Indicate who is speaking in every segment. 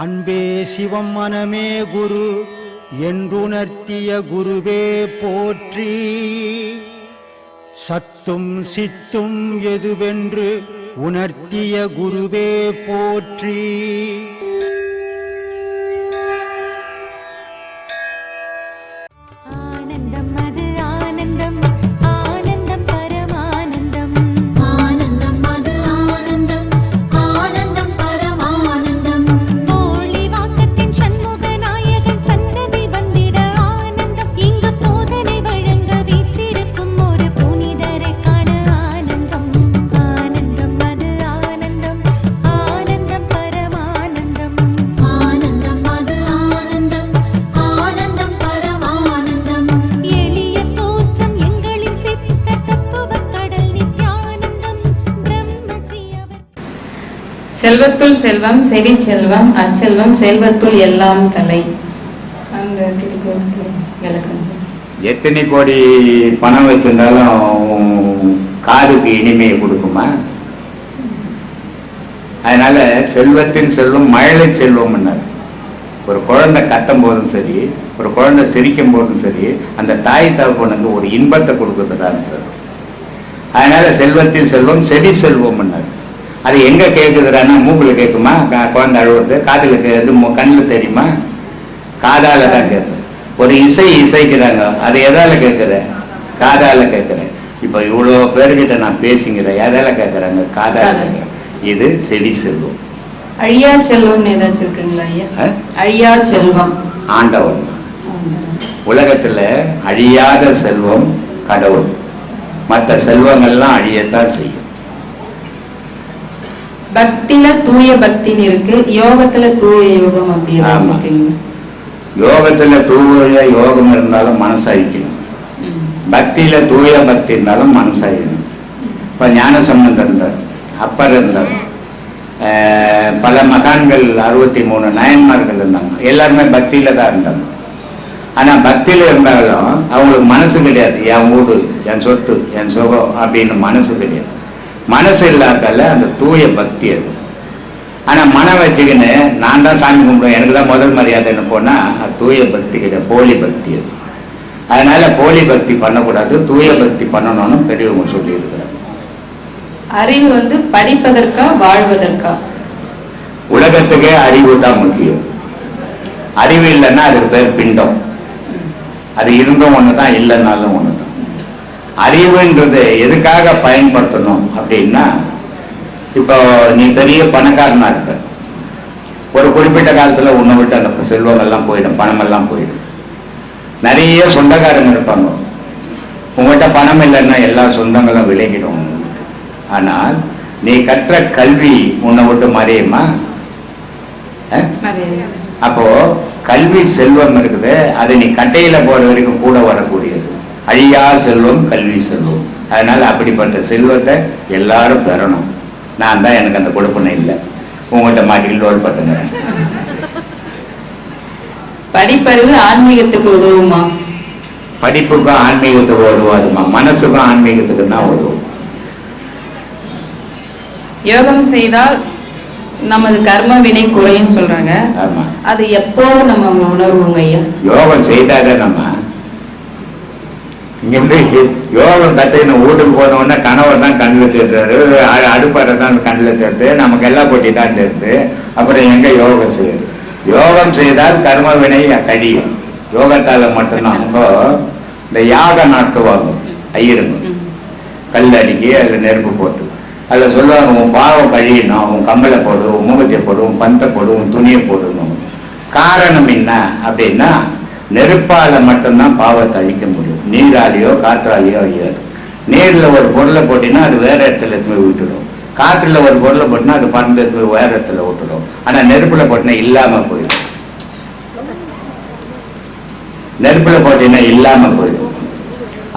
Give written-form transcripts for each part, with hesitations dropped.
Speaker 1: அன்பே சிவம் மனமே குரு என்றுணர்த்திய குருவே போற்றி. சத்தும் சித்தும் எதுவென்று உணர்த்திய குருவே போற்றி.
Speaker 2: செல்வத்துள் செல்வம் செறி செல்வம் அச்செல்வம் செல்வத்துள் எல்லாம் தலை. அந்த
Speaker 3: எத்தனை கோடி பணம் வச்சிருந்தாலும் காதுக்கு இனிமையை கொடுக்குமா? அதனால செல்வத்தின் செல்வம் மழலை செல்வம். ஒரு குழந்தை கத்தும் போதும் சரி, ஒரு குழந்தை சிரிக்கும் போதும் சரி, அந்த தாய் தகப்பனுக்கு ஒரு இன்பத்தை கொடுக்குறான்றது. அதனால செல்வத்தின் செல்வம் செடி செல்வம். அது எங்க கேட்குதுறான்னா மூக்குல கேட்குமா? குழந்தை அழுவுறது காதுல கேட்குது, கண்ணில் தெரியுமா? காதால தான் கேட்குது. ஒரு இசைக்கிறாங்க, அது எதால கேட்குற? காதால கேட்குறேன். இப்போ இவ்வளோ பேர்கிட்ட நான் பேசிக்கிறேன், எதால கேட்குறாங்க? காதால கேட்குறேன். இது செடி செல்வம்.
Speaker 2: அழியா செல்வம் ஏதாச்சும் இருக்குங்களா ஐயா? அழியா செல்வம்
Speaker 3: ஆண்டவன். உலகத்துல அழியாத செல்வம் கடவுள். மற்ற செல்வங்கள்லாம் அழியத்தான் செய்யும்.
Speaker 2: பக்தியில தூய பக்தின்னு இருக்கு, யோகத்துல தூய யோகம். அப்படி
Speaker 3: யோகத்துல தூய யோகம் இருந்தாலும் மனசு அழிக்கணும், பக்தியில தூய பக்தி இருந்தாலும் மனசு அழிக்கணும். இப்ப ஞான சம்பந்தர் இருந்தார், அப்பர் இருந்தார், பல மகான்கள் 63 நாயன்மார்கள் இருந்தாங்க. எல்லாருமே பக்தியில தான் இருந்தாங்க. ஆனா பக்தியில இருந்தாலும் அவங்களுக்கு மனசு கிடையாது. என் வீடு, என் சொத்து, என் சுகம் அப்படின்னு மனசு கிடையாது. மனசு இல்லாதால அந்த தூய பக்தி அது. ஆனா மனம் வச்சுக்கின்னு நான் தான் சாமி கும்பிடுவேன், எனக்கு தான் முதல் மரியாதைன்னு போனா அது தூய பக்தி கிடையாது, போலி பக்தி அது. அதனால போலி பக்தி பண்ணக்கூடாது, தூய பக்தி பண்ணணும்னு பெரியவங்க சொல்லி இருக்கிறாங்க.
Speaker 2: அறிவு படிப்பதற்கா வாழ்வதற்கா?
Speaker 3: உலகத்துக்கே அறிவு தான் முக்கியம். அறிவு இல்லைன்னா அதுக்கு பேர் பிண்டம். அது இருந்தும் ஒண்ணுதான், இல்லைன்னாலும் ஒண்ணுதான். அறிவுன்றது எதுக்காக பயன்படுத்தணும் அப்படின்னா, இப்போ நீ பெரிய பணக்காரனா இருக்க, ஒரு குறிப்பிட்ட காலத்துல உன்னை விட்டு அந்த செல்வங்கள்லாம் போயிடும், பணமெல்லாம் போயிடும். நிறைய சொந்தக்காரங்க இருப்பாங்க, உங்கள்கிட்ட பணம் இல்லைன்னா எல்லா சொந்தங்களும் விலகிடும். ஆனால் நீ கற்ற கல்வி உன்னை விட்டு மறையுமா? அப்போ கல்வி செல்வம் இருக்குது, அது நீ கட்டையில போற வரைக்கும் கூட வரக்கூடியது. அழியா செல்வம் கல்வி செல்வம். அதனால அப்படிப்பட்ட செல்வத்தை எல்லாரும் பெறணும். நான் தான் எனக்கு அந்த கொடுப்பனை இல்லை, உங்கள்கிட்ட மாட்டிக்கிட்டு லோல் பட்டுங்கிறேன்.
Speaker 2: படிப்பறிவு ஆன்மீகத்துக்கு உதவுமா?
Speaker 3: படிப்புக்கும் ஆன்மீகத்துக்கு உதவாதுமா, மனசுக்கும் ஆன்மீகத்துக்கு தான் உதவும்.
Speaker 2: யோகம் செய்தால் நமது கர்ம வினை குறையும் சொல்றாங்க.
Speaker 3: ஆமா,
Speaker 2: அது எப்போ நம்ம உணர்வுங்க ஐயா?
Speaker 3: யோகம் செய்தாத நம்ம இங்கிருந்து யோகம் கற்றுக்கணும். வீட்டுக்கு போனோடனே கணவர் தான் கண்ணில் தேர்றாரு, அடுப்பாறை தான் கண்ணில் தேர்த்து, நமக்கு எல்லாம் போட்டி தான் தேர்த்து. அப்புறம் எங்க யோகம் செய்யுது? யோகம் செய்தால் கர்ம வினை கழியும், யோகத்தால மட்டும்தான். இப்போ இந்த யாகம் நடத்துவாங்க ஐயருங்க, கல் அடிக்கி அதில் நெருப்பு போட்டு அதில் சொல்லுவாங்க, உன் பாவம் கழியணும், உன் கம்மலை போடு, உன் முகத்தை போடு, உன் பந்தை போடு, உன் துணியை போடணும். காரணம் என்ன அப்படின்னா, நெருப்பால மட்டும்தான் பாவத்தை அழிக்க முடியும், நீராலேயோ காற்றாலேயோ அழியாது. நீர்ல ஒரு பொருளை போட்டினா அது வேற இடத்துல எடுத்து போய் விட்டுடும், காற்றுல ஒரு பொருளை போட்டினா அது பறந்து எடுத்து போய் வேற இடத்துல விட்டுடும். ஆனா நெருப்புல போட்டினா இல்லாம போயிடும், நெருப்புல போட்டினா இல்லாம போயிடும்.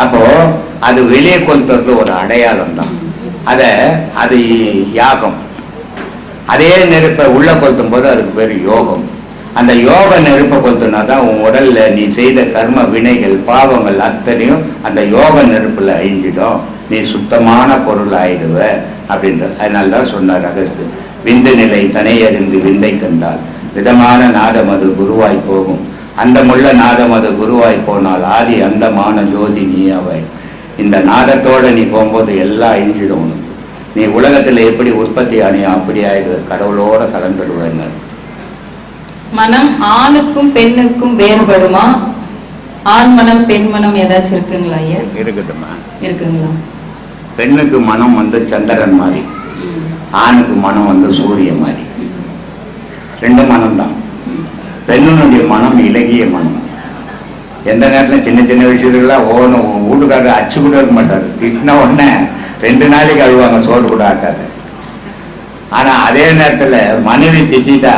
Speaker 3: அப்போ அது வெளியே கொளுத்துறது ஒரு அடையாளம் தான், அது யாகம். அதே நெருப்பை உள்ள கொளுத்தும் போது அதுக்கு பேர் யோகம். அந்த யோக நெருப்பை கொளுத்துனா தான் உன் உடல்ல நீ செய்த கர்ம வினைகள் பாவங்கள் அத்தனையும் அந்த யோக நெருப்புல அழிஞ்சிடும், நீ சுத்தமான பொருள் ஆயிடுவ. அப்படின்றார். அதனால தான் சொன்னார் அகஸ்தியர், விந்து நிலை தனை அறிந்து விந்தை கண்டால் விதமான நாதம் அது குருவாய் போகும், அந்தமுள்ள நாதம் அது குருவாய் போனால் ஆதி அந்தமான ஜோதி நீ அவை. இந்த நாதத்தோட நீ போகும்போது எல்லாம் அழிஞ்சிடும் உனக்கு. நீ உலகத்துல எப்படி உற்பத்தி ஆனியோ அப்படி ஆயிடுது, கடவுளோட கலந்துடுவேன்.
Speaker 2: மனம் ஆணுக்கும் பெண்ணுக்கும் வேறுபடுமா? ஆண் மனம் பெண் மனம் ஏதாச்சும் இருக்குங்களா ஐயா?
Speaker 3: இருக்குதுமா,
Speaker 2: இருக்குங்களா?
Speaker 3: பெண்ணுக்கு மனம் வந்து சந்திரன் மாதிரி, ஆணுக்கு மனம் வந்து சூரியன் மாதிரி. ரெண்டு மனம்தான். பெண்ணுடைய மனம் இலகிய மனம். எந்த நேரத்தில் சின்ன சின்ன விஷயத்துக்கெல்லாம் ஒவ்வொன்றும் வீட்டுக்காரர் அச்சு கூட இருக்க மாட்டார். திட்டின உடனே 2 நாளைக்கு அழுவாங்க, சோறு கூட ஆக்காது. ஆனா அதே நேரத்துல மனைவி திட்டா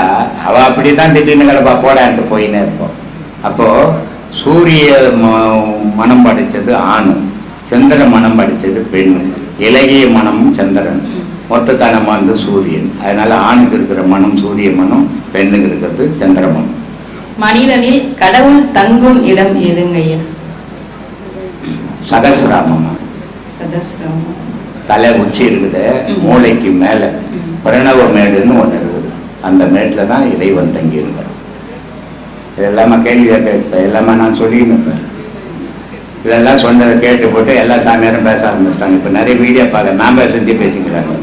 Speaker 3: அவ அப்படித்தான் திட்டின்னு கிடப்பா, போடான்ட்டு போயின்னே இருப்போம். அப்போ சூரிய மனம் படைச்சது ஆணு, சந்திர மனம் படைச்சது பெண்ணு. இலகிய மனமும் சந்திரன், மொத்தத்தனமா வந்து சூரியன். அதனால ஆணுக்கு இருக்கிற மனம் சூரிய மனம், பெண்ணுக்கு இருக்கிறது சந்திர மனம்.
Speaker 2: மனிதனில் கடவுள் தங்கும் இடம் எதுங்கய்யா?
Speaker 3: சகசிராமமா,
Speaker 2: சதஸ்ராமம்.
Speaker 3: தலை உச்சி இருக்குது, மூளைக்கு மேல பிரணவ மேடுன்னு ஒண்ணு இருக்குது. அந்த மேட்டுல தான் இறைவன் தங்கி இருக்கார். இதெல்லாம கேள்வி கேட்க எல்லாமே நான் சொல்லின்னு இருப்பேன். இதெல்லாம் சொன்னதை கேட்டு போட்டு எல்லா சாமியாரும் பேச ஆரம்பிச்சிட்டாங்க. இப்ப நிறைய வீடியோ பார்க்க நான் செஞ்சு பேசிக்கிறாங்க.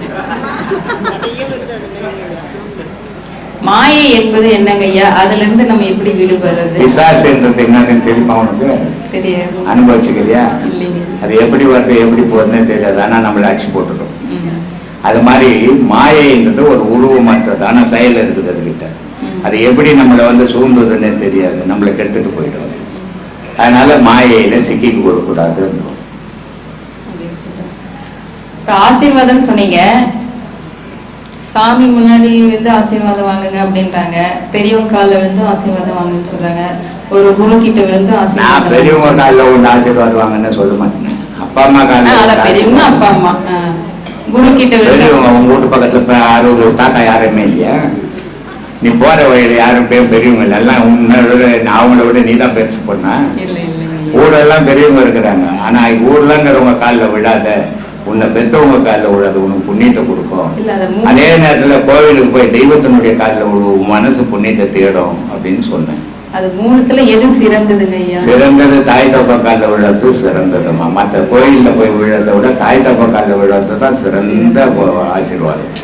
Speaker 2: மாயை என்பது என்னங்கய்யா? அதுல இருந்து நம்ம எப்படி விடுபடுறது?
Speaker 3: பிசாசுன்றது என்னன்னு தெரியுமா உனக்கு?
Speaker 2: தெரியாது.
Speaker 3: அனுபவிச்சுக்கிறியா?
Speaker 2: இல்லைங்க.
Speaker 3: அது எப்படி வருது எப்படி போகுதுன்னு தெரியாது, ஆனா நம்மளை அடிச்சு போட்டுடும். அது மாதிரி மாயைன்றது ஒரு உருவமற்றதான செயல் இருக்குது அதுகிட்ட. அது எப்படி நம்மளை வந்து சூழ்ந்ததுன்னு தெரியாது, நம்மளை கெடுத்துட்டு போயிடும். அதனால மாயையில சிக்கிக்க கூடாதுன்றோம்.
Speaker 2: இப்ப ஆசீர்வாதம் சொன்னீங்க, சாமி முன்னாடி வந்து ஆசீர்வாதம் வாங்குங்க அப்படின்றாங்க, பெரியவங்க காலில் விழுந்து ஆசீர்வாதம் வாங்குன்னு சொல்றாங்க, ஒரு குரு கிட்ட விழுந்து ஆசீர்வாதம்.
Speaker 3: பெரியவங்க காலில் ஒன்று ஆசீர்வாதம் வாங்கன்னு சொல்ல மாட்டேன். அப்பா அம்மா காலில்,
Speaker 2: பெரியவங்க அப்பா அம்மா, குரு கிட்ட
Speaker 3: பெரியவங்க. உங்க வீட்டு பக்கத்துல 60 தாத்தா யாருமே இல்லையா? நீ போற வழியில யாரும் பெரியவங்க இல்லை, எல்லாம் அவங்கள விட நீ தான் பெருசு பண்ண. ஊரெல்லாம் பெரியவங்க இருக்கிறாங்க. ஆனா ஊர்லங்கிறவங்க காலில் விடாத, உன்னை பெற்றவங்க காலில் விடாது, உனக்கு புண்ணியத்தை கொடுக்கும். அதே நேரத்துல கோவிலுக்கு போய் தெய்வத்தினுடைய காலில் விழு, மனசு புண்ணியத்தை தேடும் அப்படின்னு சொன்னேன்.
Speaker 2: அது மூணுத்துல எது சிறந்ததுங்க ஐயா?
Speaker 3: சிறந்தது தாய் தப்பா காலில் விழுறது சிறந்ததுமா. மற்ற கோயில்ல போய் விழுறதை விட தாய் தப்பா காலில் விழுறது தான் சிறந்த ஆசீர்வாதம்.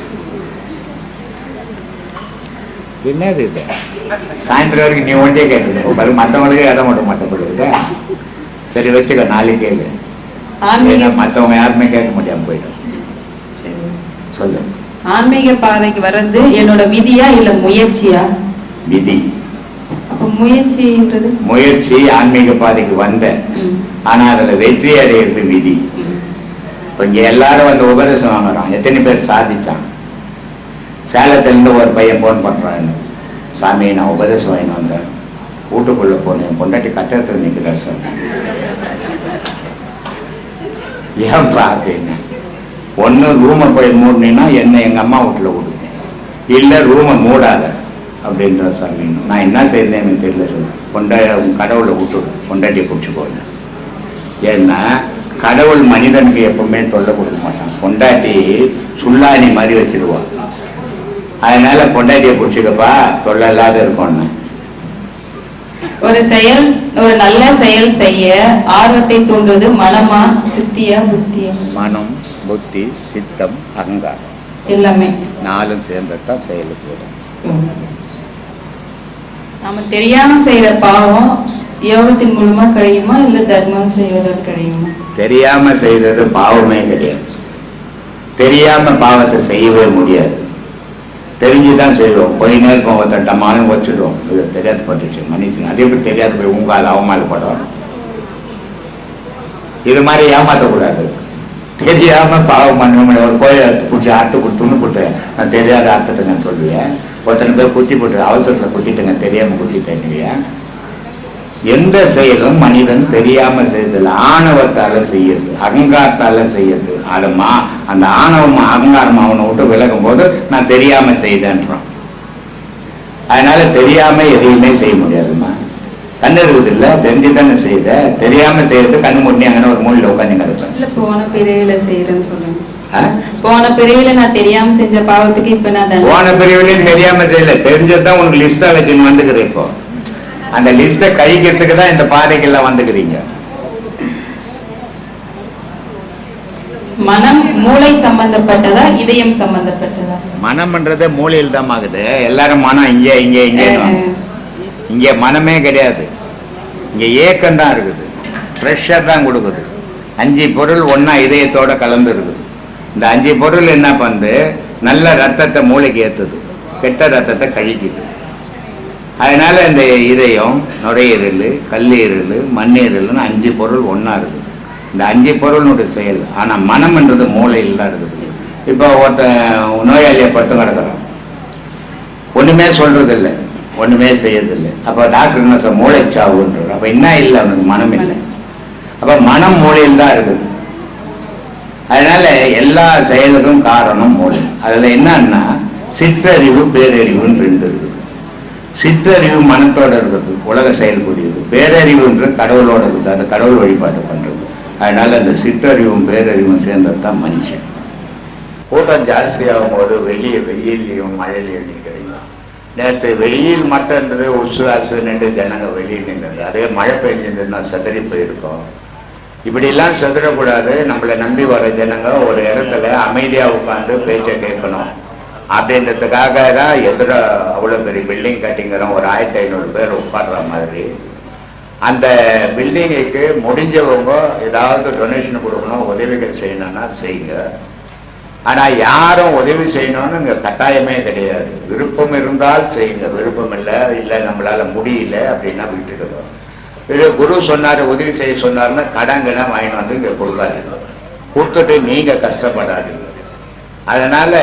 Speaker 3: என்னது இது? சாயந்தரம் வரைக்கும் நீ ஒன்றே கேட்டு மற்றவங்களுக்கு இடம் மட்டும் மட்டப்படுது. சரி வச்சுக்க, நாளைக்கு கேளு. மற்றவங்க யாருமே கேட்க முடியாம போயிடும். சொல்லு.
Speaker 2: ஆன்மீக பாதைக்கு வர்றது என்னோட விதியா இல்ல முயற்சியா?
Speaker 3: விதி.
Speaker 2: முயற்சின்றது
Speaker 3: முயற்சி. ஆன்மீக பாதைக்கு வந்த, ஆனா அதுல வெற்றி அடையிறது விதி. இப்ப இங்க எல்லாரும் வந்து உபதேசம் வாங்குறான். எத்தனை பேர் சாதிச்சான்? சேலத்துல இருந்து ஒரு பையன் போன் பண்றான், சாமி நான் உபதேசம் வாங்கிட்டு வந்தேன், வீட்டுக்குள்ள போனேன், பொண்டாட்டி கட்டத்தில் நிற்கிறார் சார். ஏன்பா அப்படின்னு. ஒன்னு ரூமை போய் மூடினா என்ன எங்க அம்மா வீட்டுல விடு, இல்ல ரூமை மூடாத அப்படின்ற சாமி. நான் என்ன செய்யறேன்னு எனக்கு தெரியல சொல்லு. கடவுளை விட்டு பொண்டாட்டியை பிடிச்சி போனேன். ஏன்னா கடவுள் மனிதனுக்கு எப்பவுமே தொல்லை கொடுக்க மாட்டான். பொண்டாட்டி சுல்லாணி மாதிரி வச்சிடுவான். அதனால பொண்டாட்டியை பிடிச்சிக்கப்பா, தொல்லை இல்லாத இருக்கும்னு.
Speaker 2: ஒரு செயல், ஒரு நல்ல செயல் செய்ய ஆர்வத்தை தூண்டுவது மனமா சித்தியா புத்தியா?
Speaker 3: மனம், புத்தி, சித்தம், அகங்காரம்
Speaker 2: எல்லாமே
Speaker 3: 4 சேர்ந்ததான் செயலுக்கு வரும்.
Speaker 2: நாம தெரியாம செய்யற பாவம் யோகத்தின் மூலமா கழியுமா இல்ல தர்மம் செய்வதால் கழியுமா? தெரியாம
Speaker 3: செய்தது பாவமே கிடையாது. தெரியாம பாவத்தை செய்யவே முடியாது. தெரிஞ்சுதான் செய்வோம். போய் நேரம் ஒருத்தட்டமானு வச்சுடுவோம். இது தெரியாது பட்டுச்சு மன்னிச்சுங்க. அதே எப்படி தெரியாது போய் உங்கால் அவமானப்படுவோம். இது மாதிரி ஏமாற்றக்கூடாது. தெரியாம பாவம் பண்ண ஒரு கோயில் அறுத்து பிடிச்சி அறுத்து கொடுத்துன்னு போட்டு நான் தெரியாத அர்த்தத்துங்கன்னு சொல்லுவேன். ஒருத்தனை போய் குத்தி போட்டு அவசரத்துல குத்திட்டுங்க, தெரியாம குத்திட்டேன். எந்த செயலும் மனிதன் தெரியாம செய்தது, ஆணவத்தால செய்யறது, அகங்காரத்தால செய்யறது. அந்த ஆணவம் அகங்காரம் அவனை விட்டு விலகும் போது நான் தெரியாம செய்தேன்றான். அதனால தெரியாம எதையுமே செய்ய முடியாதுமா. கண்ணு இருக்குது இல்ல, தெரிஞ்சுதானே செய்த. தெரியாம செய்யறது கண்ணு முட்டி அங்கே ஒரு மூலையில உட்காந்து கிடப்பேன்.
Speaker 2: போன பிறவில செய்யறேன்னு சொல்லுங்க. போன பிரிவுல நான் தெரியாம செஞ்ச பாவத்துக்கு இப்ப நான்
Speaker 3: போன பிரிவுலையும் தெரியாம செய்யல, தெரிஞ்சதுதான் உனக்கு லிஸ்டா வச்சுன்னு வந்துக்கிறேன். இப்போ அந்த லிஸ்ட கழிக்கிறதுக்கு தான் இந்த பாதைக்கெல்லாம் வந்துக்கிறீங்க.
Speaker 2: மனம் மூளை சம்பந்தப்பட்டதா இதயம் சம்பந்தப்பட்டதா?
Speaker 3: மனம்ன்றது மூளையில் தான் ஆகுது. எல்லாரும் மனம் இங்க இங்க இங்க இங்க மனமே கிடையாது. இங்க ஏக்கம் தான் இருக்குது, ப்ரெஷர் தான் கொடுக்குது. 5 பொருள் ஒன்னா இதயத்தோட கலந்து இருக்குது. இந்த 5 பொருள் என்ன பண்ணுது, நல்ல ரத்தத்தை மூளைக்கு ஏற்றுது, கெட்ட ரத்தத்தை கழிக்குது. அதனால இந்த இதயம், நுரையீரல், கல்லீரல், மண்ணீரல்னு 5 பொருள் ஒன்னா இருக்குது. இந்த 5 பொருளுடைய செயல். ஆனா மனம்ன்றது மூளையில் தான் இருக்குது. இப்போ ஒருத்த நோயாளியை படுத்து கிடக்குறோம், ஒண்ணுமே சொல்றது இல்லை, ஒண்ணுமே செய்யறதில்லை. அப்ப டாக்டர் என்ன சொல்ற, மூளைச்சாவுன்றார். அப்ப என்ன இல்லை, அவனுக்கு மனம் இல்லை. அப்ப மனம் மூளையில் தான் இருக்குது. அதனால எல்லா செயலுக்கும் காரணம் மூளை. அதுல என்னன்னா சிற்றறிவு பேரறிவுன்னு 2 இருக்குது. சிற்றறிவு மனத்தோட இருக்குது, உலக செயல்புரியுது. பேரறிவுன்ற கடவுளோட இருக்குது, அது கடவுள் வழிபாடு பண்றது. அதனால அந்த சிற்றறிவும் பேரறிவும் சேர்ந்தது தான் மனுஷன். கூட்டம் ஜாஸ்தியாகும் போது வெளியே வெயிலையும் மழையிலையும் நிற்கிறீங்க. நேற்று வெயில் மட்டும் இருந்தது, உசுவாசு நின்று ஜனங்க வெளியே நின்றது. அதே மழை பெஞ்சிருந்ததுன்னா செதறி போயிருக்கோம். இப்படிலாம் செதறக்கூடாது. நம்மளை நம்பி வர ஜனங்க ஒரு இடத்துல அமைதியாக உட்காந்து பேச்சை கேட்கணும் அப்படின்றதுக்காக தான் எதிர அவ்வளோ பெரிய பில்டிங் கட்டிங்கிறோம். ஒரு 1500 பேர் உட்கார்ற மாதிரி. அந்த பில்டிங்குக்கு முடிஞ்சவங்க ஏதாவது டொனேஷன் கொடுக்கணும், உதவிகள் செய்யணும்னா செய்யுங்க. ஆனால் யாரும் உதவி செய்யணும்னு இங்கே கட்டாயமே கிடையாது. விருப்பம் இருந்தால் செய்யுங்க, விருப்பம் இல்லை நம்மளால முடியல அப்படின்னா விட்டுடுங்க. குரு சொன்னார் உதவி செய்ய சொன்னார்னா கடங்கடா வாங்கிட்டு வந்து இங்கே கொடுக்காதீங்க, கொடுத்துட்டு நீங்கள் கஷ்டப்படாதீங்க. அதனால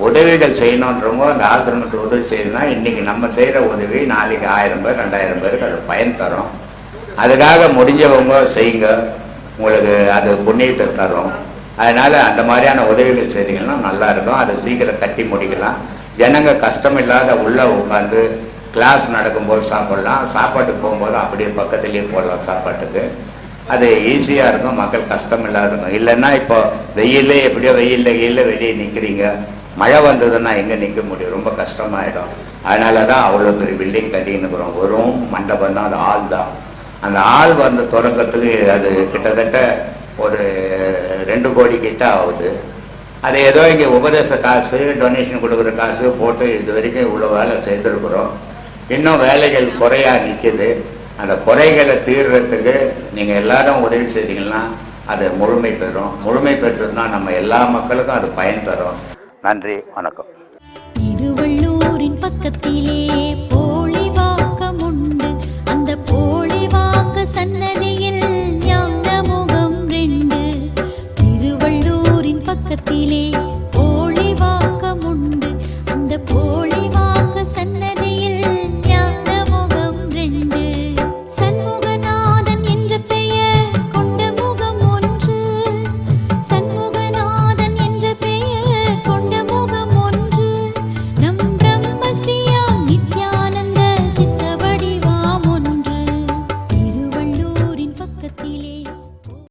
Speaker 3: உதவிகள் செய்யணுன்றவங்க அந்த ஆசிரமத்துக்கு உதவி செய்யணும்னா இன்னைக்கு நம்ம செய்கிற உதவி நாளைக்கு 1000 பேர் 2000 பேருக்கு அது பயன் தரும். அதுக்காக முடிஞ்சவங்க செய்யுங்க, உங்களுக்கு அது புண்ணியத்தை தரும். அதனால அந்த மாதிரியான உதவிகள் செய்தீங்கன்னா நல்லா இருக்கும். அதை சீக்கிரம் கட்டி முடிக்கலாம். ஜனங்க கஷ்டம் இல்லாத உள்ள உட்காந்து கிளாஸ் நடக்கும்போது சாப்பிடலாம், சாப்பாட்டுக்கு போகும்போது அப்படியே பக்கத்துலேயே போடலாம் சாப்பாட்டுக்கு. அது ஈஸியாக இருக்கும், மக்கள் கஷ்டம் இல்லாத இருக்கும். இல்லைன்னா இப்போ வெயிலே எப்படியோ வெயில்ல வெளியே நிற்கிறீங்க, மழை வந்ததுன்னா எங்கே நிற்க முடியும், ரொம்ப கஷ்டமாயிடும். அதனால தான் அவ்வளோ பெரிய பில்டிங் கட்டின்னுக்குறோம். வெறும் மண்டபம் தான், அது ஆள் தான். அந்த ஆள் வந்து தொடக்கத்துக்கு அது கிட்டத்தட்ட ஒரு 2 கோடி கிட்ட ஆகுது. அது ஏதோ இங்கே உபதேச காசு, டொனேஷன் கொடுக்குற காசு போட்டு இது வரைக்கும் இவ்வளோ வேலை செய்திருக்கிறோம். இன்னும் வேலைகள் குறையா நிற்கிது. அந்த குறைகளை தீர்றதுக்கு நீங்கள் எல்லாரும் உதவி செய்தீங்கன்னா அது முழுமை பெறும். முழுமை பெற்றதுன்னா நம்ம எல்லா மக்களுக்கும் அது பயன் தரும். நன்றி, வணக்கம்.
Speaker 4: திருவள்ளூரின் பக்கத்திலே